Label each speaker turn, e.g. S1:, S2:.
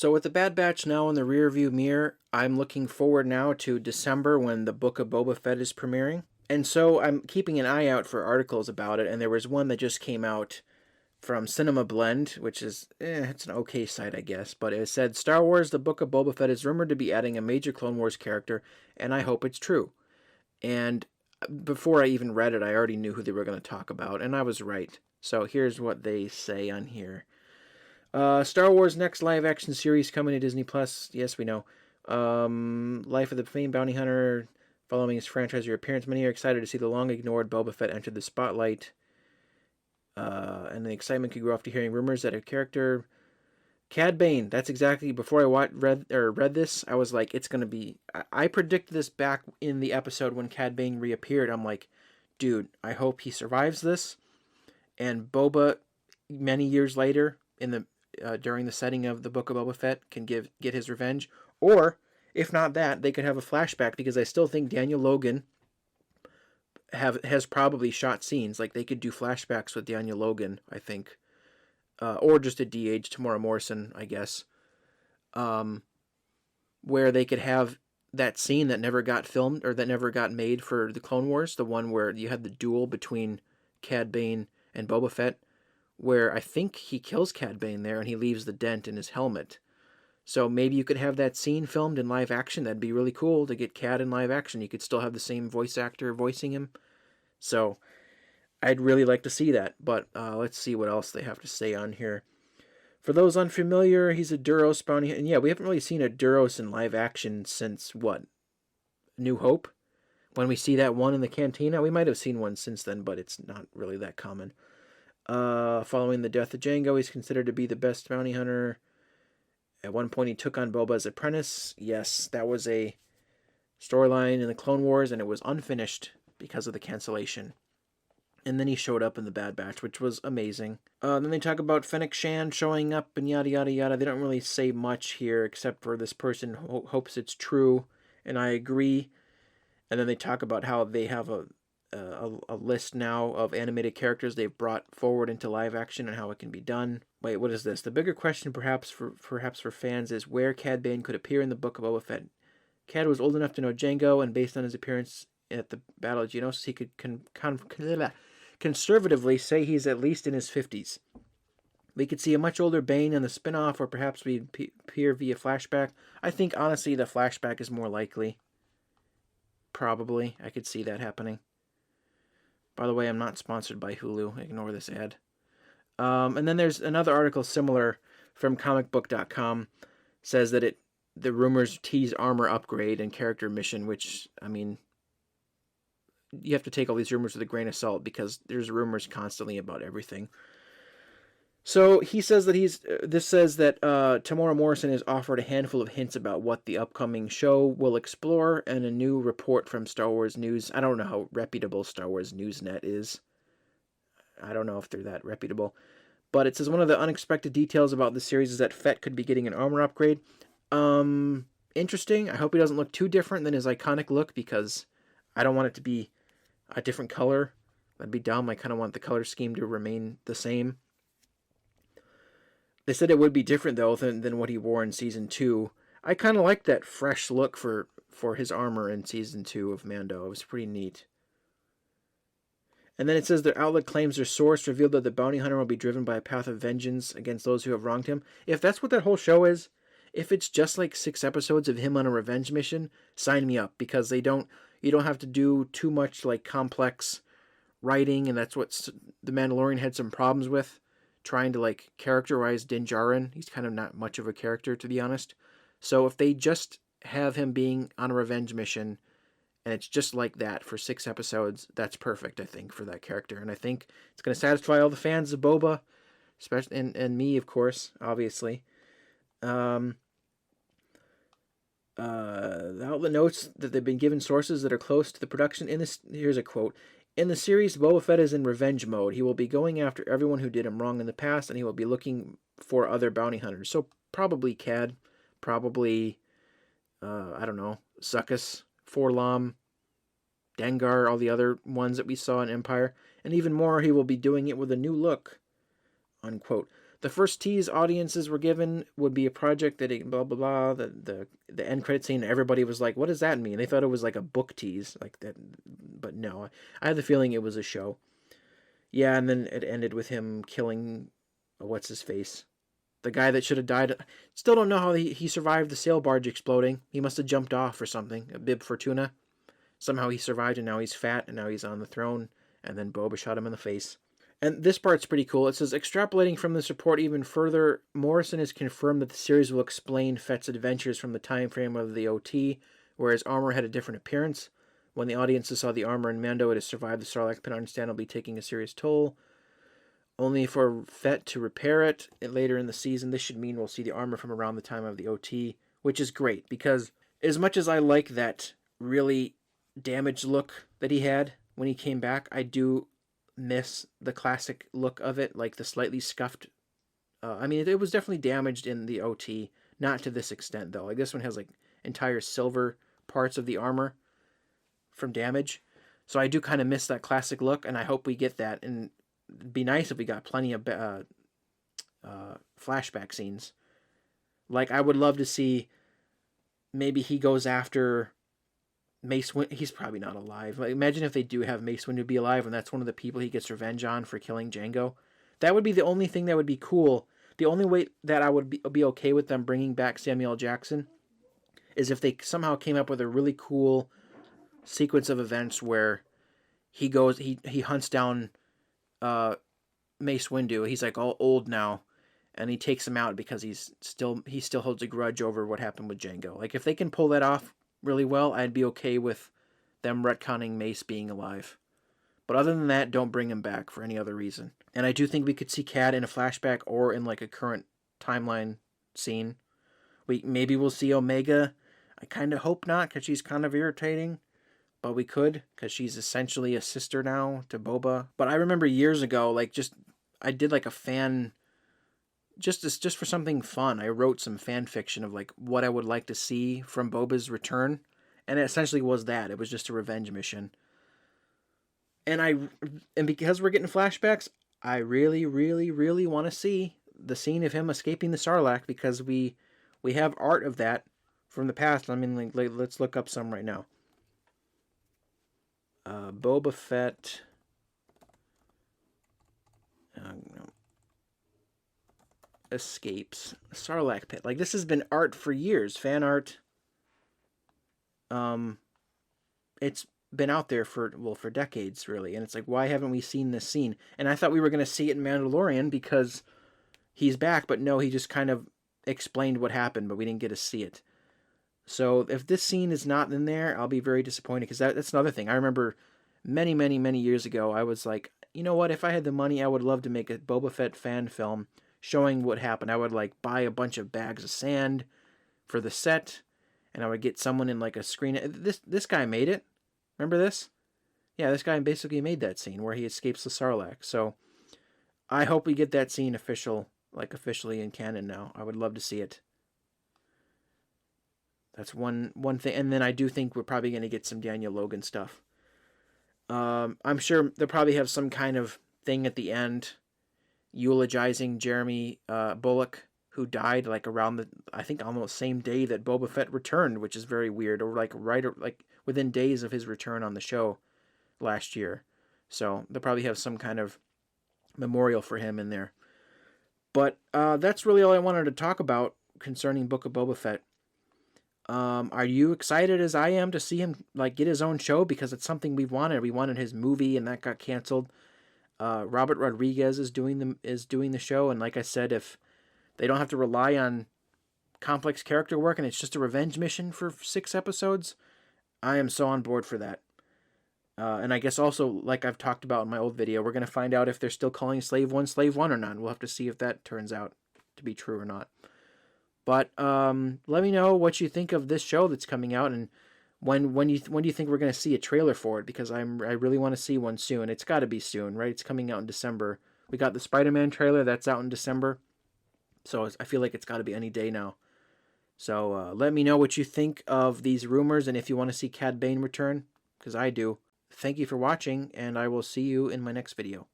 S1: So with the Bad Batch now in the rearview mirror, I'm looking forward now to December when the Book of Boba Fett is premiering. And so I'm keeping an eye out for articles about it, and there was one that just came out from Cinema Blend, which is, it's an okay site, I guess, but it said, Star Wars The Book of Boba Fett is rumored to be adding a major Clone Wars character, and I hope it's true. And before I even read it, I already knew who they were going to talk about, and I was right. So here's what they say on here. Star Wars next live action series coming to Disney Plus. Yes, we know. Life of the famed bounty hunter, following his franchise reappearance. Many are excited to see the long ignored Boba Fett enter the spotlight. And the excitement could grow after hearing rumors that a character, Cad Bane. That's exactly before I read this. I was like, it's gonna be. I predicted this back in the episode when Cad Bane reappeared. I'm like, dude, I hope he survives this. And Boba, many years later, in the during the setting of the Book of Boba Fett, can get his revenge. Or if not that, they could have a flashback, because I still think Daniel Logan has probably shot scenes. Like, they could do flashbacks with Daniel Logan, I think, or just a DH Tamora Morrison, I guess, where they could have that scene that never got filmed or that never got made for the Clone Wars, the one where you had the duel between Cad Bane and Boba Fett, where I think he kills Cad Bane there and he leaves the dent in his helmet. So maybe you could have that scene filmed in live action. That'd be really cool to get Cad in live action. You could still have the same voice actor voicing him. So I'd really like to see that. But let's see what else they have to say on here. For those unfamiliar, he's a Duros bounty. And yeah, we haven't really seen a Duros in live action since, what, New Hope? When we see that one in the cantina. We might have seen one since then, but it's not really that common. Following the death of Jango, he's considered to be the best bounty hunter. At one point, he took on Boba's apprentice. Yes, that was a storyline in the Clone Wars, and it was unfinished because of the cancellation. And then he showed up in the Bad Batch, which was amazing. Then they talk about Fennec Shand showing up and yada yada yada. They don't really say much here, except for this person hopes it's true, and I agree. And then they talk about how they have a list now of animated characters they've brought forward into live action and how it can be done. Wait, what is this? The bigger question perhaps for fans is where Cad Bane could appear in the Book of Boba Fett. Cad was old enough to know Jango, and based on his appearance at the Battle of Geonosis, he could conservatively say he's at least in his 50s. We could see a much older Bane in the spin-off, or perhaps we appear via flashback. I think, honestly, the flashback is more likely. Probably. I could see that happening. By the way, I'm not sponsored by Hulu. Ignore this ad. And then there's another article similar from comicbook.com. Says that the rumors tease armor upgrade and character mission, which, I mean, you have to take all these rumors with a grain of salt because there's rumors constantly about everything. So he says that this says that Tamora Morrison has offered a handful of hints about what the upcoming show will explore, and a new report from Star Wars News. I don't know how reputable Star Wars Newsnet is. I don't know if they're that reputable. But it says one of the unexpected details about the series is that Fett could be getting an armor upgrade. Interesting. I hope he doesn't look too different than his iconic look, because I don't want it to be a different color. That'd be dumb. I kind of want the color scheme to remain the same. They said it would be different, though, than what he wore in Season 2. I kind of like that fresh look for his armor in Season 2 of Mando. It was pretty neat. And then it says their outlet claims their source revealed that the bounty hunter will be driven by a path of vengeance against those who have wronged him. If that's what that whole show is, if it's just like 6 episodes of him on a revenge mission, sign me up, because you don't have to do too much like complex writing, and that's what the Mandalorian had some problems with, trying to like characterize Din Djarin. He's kind of not much of a character, to be honest. So if they just have him being on a revenge mission, and it's just like that for 6 episodes, that's perfect, I think, for that character. And I think it's going to satisfy all the fans of Boba, especially and me, of course, obviously. The outlet notes that they've been given sources that are close to the production. Here's a quote. In the series, Boba Fett is in revenge mode. He will be going after everyone who did him wrong in the past, and he will be looking for other bounty hunters. So probably Cad, probably, I don't know, Zuckuss, Forlom, Dengar, all the other ones that we saw in Empire. And even more, he will be doing it with a new look, unquote. The first tease audiences were given would be a project that blah blah blah. The end credit scene, everybody was like, "What does that mean?" They thought it was like a book tease, like that. But no, I had the feeling it was a show. Yeah, and then it ended with him killing, what's his face, the guy that should have died. Still don't know how he survived the sail barge exploding. He must have jumped off or something. A Bib Fortuna. Somehow he survived, and now he's fat, and now he's on the throne. And then Boba shot him in the face. And this part's pretty cool. It says, extrapolating from this report even further, Morrison has confirmed that the series will explain Fett's adventures from the time frame of the OT, where his armor had a different appearance. When the audiences saw the armor in Mando, it has survived the Sarlacc pit, understandably taking a serious toll. Only for Fett to repair it later in the season. This should mean we'll see the armor from around the time of the OT, which is great, because as much as I like that really damaged look that he had when he came back, I do miss the classic look of it, like the slightly scuffed. I mean, it was definitely damaged in the OT, not to this extent though. Like this one has like entire silver parts of the armor from damage, so I do kind of miss that classic look, and I hope we get that. And it'd be nice if we got plenty of flashback scenes. Like I would love to see maybe he goes after Mace Windu. He's probably not alive. Like, imagine if they do have Mace Windu be alive, and that's one of the people he gets revenge on for killing Jango. That would be the only thing that would be cool. The only way that I would be okay with them bringing back Samuel L. Jackson is if they somehow came up with a really cool sequence of events where he goes, he hunts down Mace Windu. He's like all old now, and he takes him out because he still holds a grudge over what happened with Jango. Like if they can pull that off really well, I'd be okay with them retconning Mace being alive. But other than that, don't bring him back for any other reason. And I do think we could see Cad in a flashback or in like a current timeline scene. Maybe we'll see Omega. I kind of hope not, because she's kind of irritating. But we could, because she's essentially a sister now to Boba. But I remember years ago, like I did like a fan, just for something fun. I wrote some fan fiction of like what I would like to see from Boba's return, and it essentially was that. It was just a revenge mission. And because we're getting flashbacks, I really, really, really want to see the scene of him escaping the Sarlacc, because we have art of that from the past. I mean, like let's look up some right now. Boba Fett. Escapes Sarlacc pit. Like this has been art for years, fan art. It's been out there for decades, really, and it's like, why haven't we seen this scene? And I thought we were going to see it in Mandalorian because he's back, but no, he just kind of explained what happened, but we didn't get to see it. So if this scene is not in there, I'll be very disappointed, because that's another thing. I remember many, many, many years ago, I was like, you know what? If I had the money, I would love to make a Boba Fett fan film showing what happened. I would like buy a bunch of bags of sand for the set, and I would get someone in like a screen. This guy made it. Remember this? Yeah, this guy basically made that scene where he escapes the Sarlacc. So I hope we get that scene officially in canon now. I would love to see it. That's one thing. And then I do think we're probably going to get some Daniel Logan stuff. I'm sure they'll probably have some kind of thing at the end eulogizing Jeremy Bulloch, who died like around I think almost same day that Boba Fett returned, which is very weird, or like within days of his return on the show last year. So they'll probably have some kind of memorial for him in there. But that's really all I wanted to talk about concerning Book of Boba Fett. Are you excited as I am to see him like get his own show? Because it's something we've wanted. We wanted his movie, and that got canceled. Robert Rodriguez is doing the show, and like I said, if they don't have to rely on complex character work and it's just a revenge mission for 6 episodes, I am so on board for that. And I guess also, like I've talked about in my old video, we're going to find out if they're still calling Slave 1 or not. We'll have to see if that turns out to be true or not. But let me know what you think of this show that's coming out, and when do you think we're going to see a trailer for it? Because I really want to see one soon. It's got to be soon, right? It's coming out in December. We got the Spider-Man trailer that's out in December, so I feel like it's got to be any day now. So let me know what you think of these rumors, and if you want to see Cad Bane return, because I do. Thank you for watching, and I will see you in my next video.